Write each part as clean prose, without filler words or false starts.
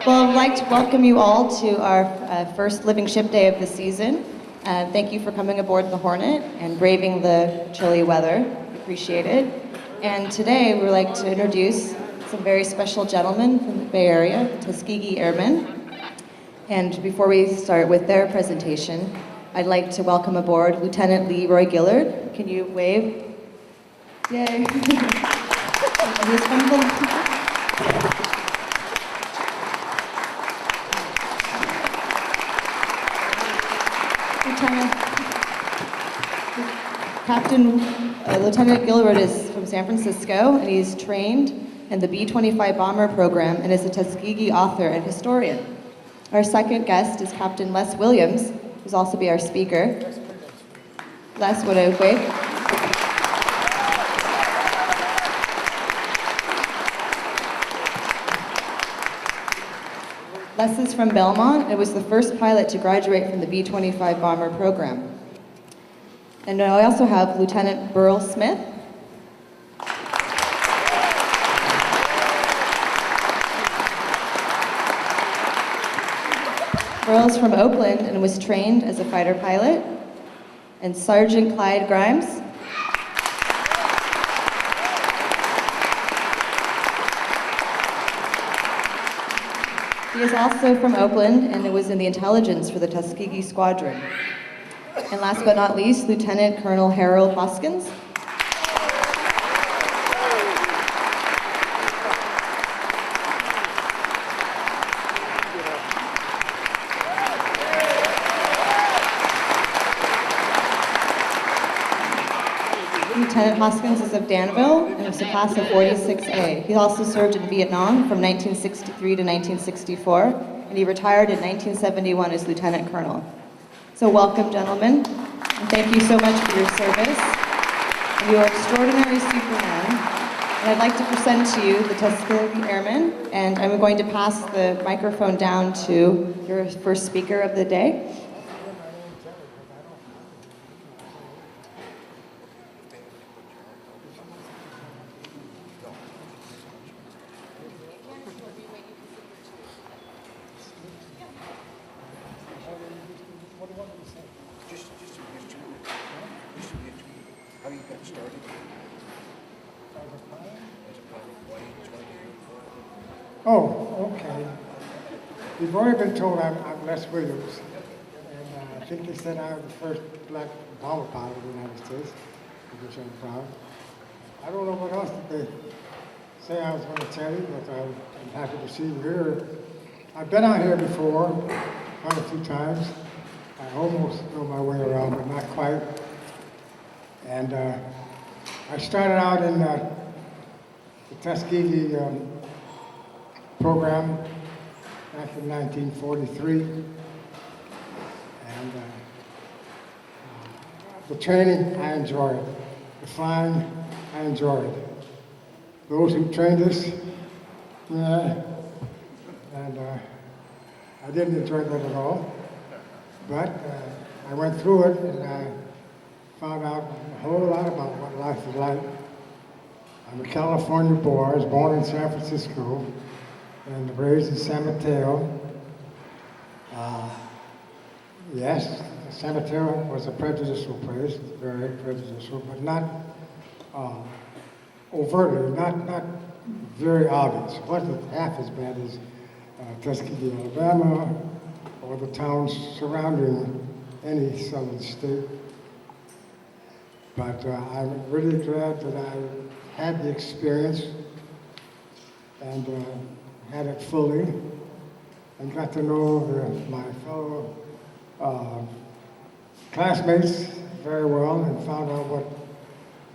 Well, I'd like to welcome you all to our first Living Ship Day of the season. Thank you for coming aboard the Hornet and braving the chilly weather. Appreciate it. And today we'd like to introduce some very special gentlemen from the Bay Area, the Tuskegee Airmen. And before we start with their presentation, I'd like to welcome aboard Lieutenant Leroy Gillead. Can you wave? Yay. He's from the Lieutenant Gillead is from San Francisco, and he's trained in the B-25 bomber program and is a Tuskegee author and historian. Our second guest is Captain Les Williams, who's also be our speaker. Les, would I wave? Les is from Belmont and was the first pilot to graduate from the B-25 bomber program. And I also have Lieutenant Burl Smith. Burl is from Oakland and was trained as a fighter pilot. And Sergeant Clyde Grimes. He is also from Oakland and was in the intelligence for the Tuskegee Squadron. And last but not least, Lieutenant Colonel Harold Hoskins. Lieutenant Hoskins is of Danville and was a class of 46A. He also served in Vietnam from 1963 to 1964, and he retired in 1971 as Lieutenant Colonel. So welcome, gentlemen, and thank you so much for your service. And you are extraordinary supermen. And I'd like to present to you the Tuskegee Airmen, and I'm going to pass the microphone down to your first speaker of the day. Oh, okay. You've already been told I'm Les Williams, and I think they said I was the first black bomber pilot in the United States, of which I'm proud. I don't know what else that they say I was going to tell you, but I'm happy to see you here. I've been out here before, quite a few times. I almost know my way around, but not quite. And I started out in the Tuskegee program back in 1943, and the training I enjoyed, the flying I enjoyed. Those who trained us, yeah, and I didn't enjoy that at all, but I went through it and I found out a whole lot about what life is like. I'm a California boy. I was born in San Francisco and raised in San Mateo. Yes, San Mateo was a prejudicial place, very prejudicial, but not overtly, not very obvious. It wasn't half as bad as Tuskegee, Alabama, or the towns surrounding any southern state. But I'm really glad that I had the experience and had it fully, and got to know my fellow classmates very well, and found out what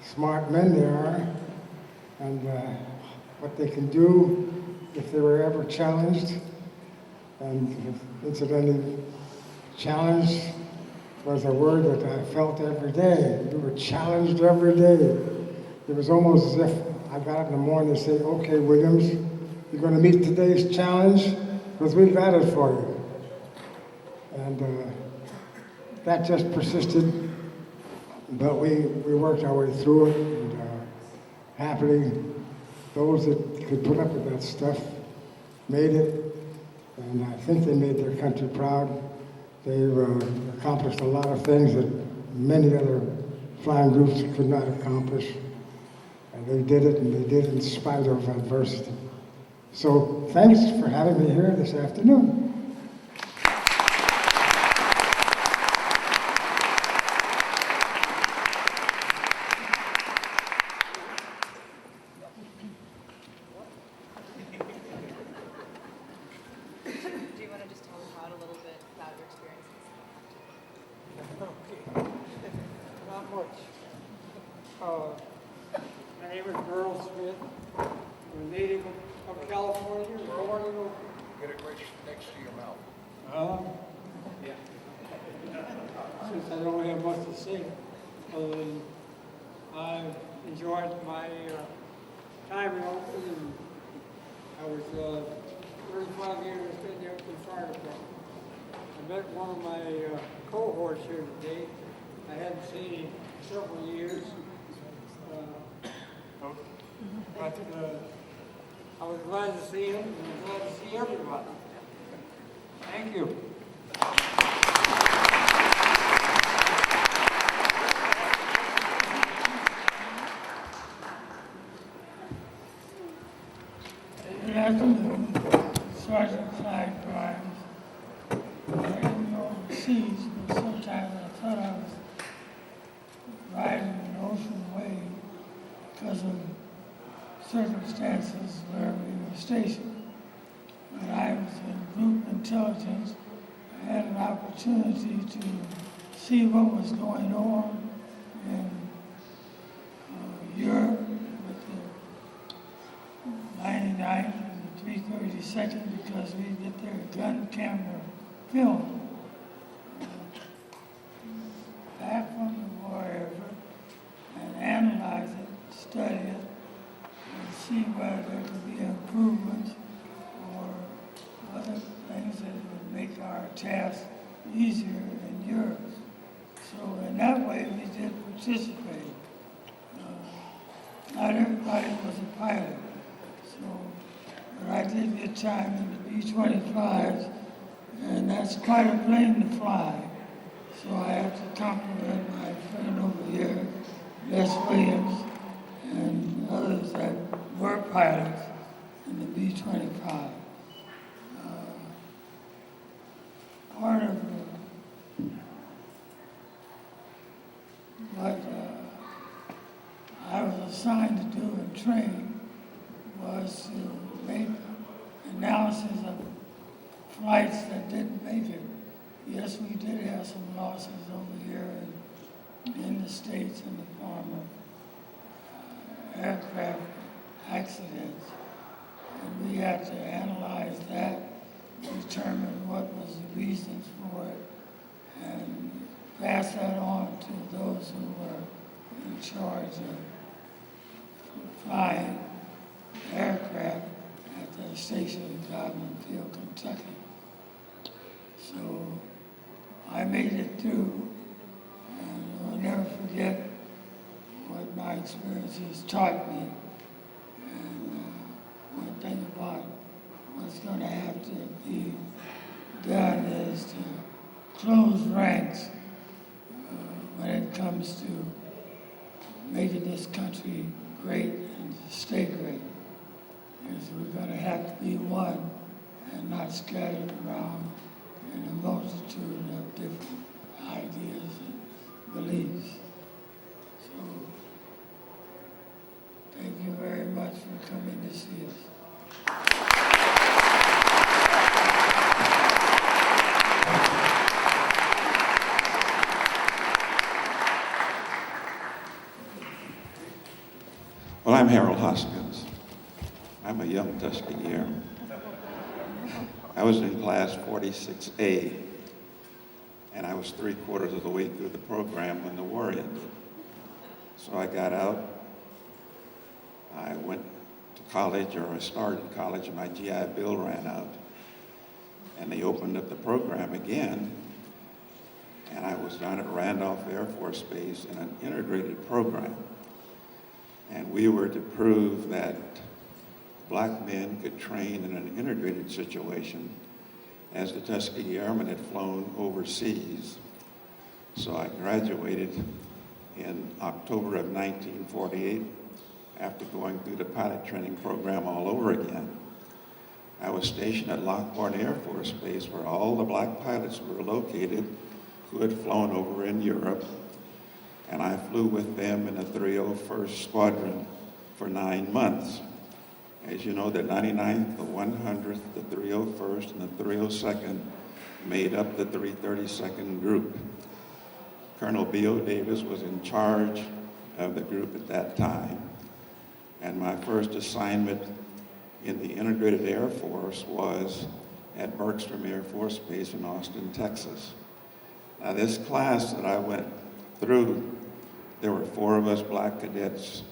smart men they are, and what they can do if they were ever challenged. And incidentally, challenge was a word that I felt every day. We were challenged every day. It was almost as if I got up in the morning and said, "Okay, Williams, you're going to meet today's challenge because we've got it for you." And that just persisted, but we worked our way through it, and happily, those that could put up with that stuff made it. and I think they made their country proud. They've accomplished a lot of things that many other flying groups could not accomplish. And they did it, and they did it in spite of adversity. So thanks for having me here this afternoon. Do you want to just tell us about a little bit about your experiences? Okay. Not much. My name is Burl Smith. I'm a native of California, born in Oakland. Get it right next to your mouth. Yeah. Since I don't have much to say, other than I've enjoyed my time in Oakland, and I was 35 years in the Oakland Fire Department. I met one of my cohorts here today. I hadn't seen him in several years. But I was glad to see him, and I'm glad to see everybody. Thank you. Good afternoon, Sergeant Clyde Grimes. I didn't know overseas, but sometimes I thought I was riding an ocean wave because of circumstances where we were stationed. When I was in group intelligence, I had an opportunity to see what was going on in Europe with the 99th and the 332nd because we get their gun camera film. Back from the war effort and analyze it, study it, and see whether there could be improvements or other things that would make our task easier in Europe. So in that way, we did participate. Not everybody was a pilot, so but I did get time in the B-25s, and that's quite a plane to fly. So I have to compliment my friend over here, Les Williams, and others that were pilots in the B-25. Part of what I was assigned to do and train was to make analysis of flights that didn't make it. Yes, we did have some losses over here in the States in the form of aircraft accidents. And we had to analyze that, determine what was the reasons for it, and pass that on to those who were in charge of flying aircraft at the station in Godman Field, Kentucky. So I made it through, and I'll never forget what my experiences taught me. And one thing about what's going to have to be done is to close ranks when it comes to making this country great and to stay great. Because we're going to have to be one and not scattered around in a multitude of different ideas and beliefs. So, thank you very much for coming to see us. Well, I'm Harold Hoskins. I'm a young Tuskegee Airman. I was in class 46A, and I was 3/4 of the way through the program when the war ended. So I got out. I went to college, or I started college, and my GI Bill ran out. And they opened up the program again, and I was down at Randolph Air Force Base in an integrated program. And we were to prove that black men could train in an integrated situation as the Tuskegee Airmen had flown overseas. So I graduated in October of 1948 after going through the pilot training program all over again. I was stationed at Lockbourne Air Force Base where all the black pilots were located who had flown over in Europe, and I flew with them in the 301st Squadron for 9 months. As you know, the 99th, the 100th, the 301st, and the 302nd made up the 332nd group. Colonel B.O. Davis was in charge of the group at that time, and my first assignment in the Integrated Air Force was at Bergstrom Air Force Base in Austin, Texas. Now, this class that I went through, there were 4 of us black cadets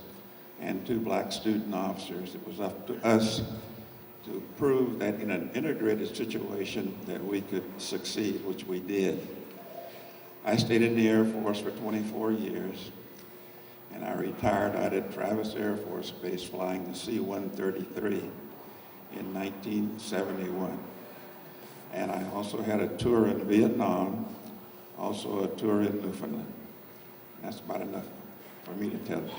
and 2 black student officers. It was up to us to prove that in an integrated situation that we could succeed, which we did. I stayed in the Air Force for 24 years, and I retired out at Travis Air Force Base flying the C-133 in 1971. And I also had a tour in Vietnam, also a tour in Newfoundland. That's about enough for me to tell you.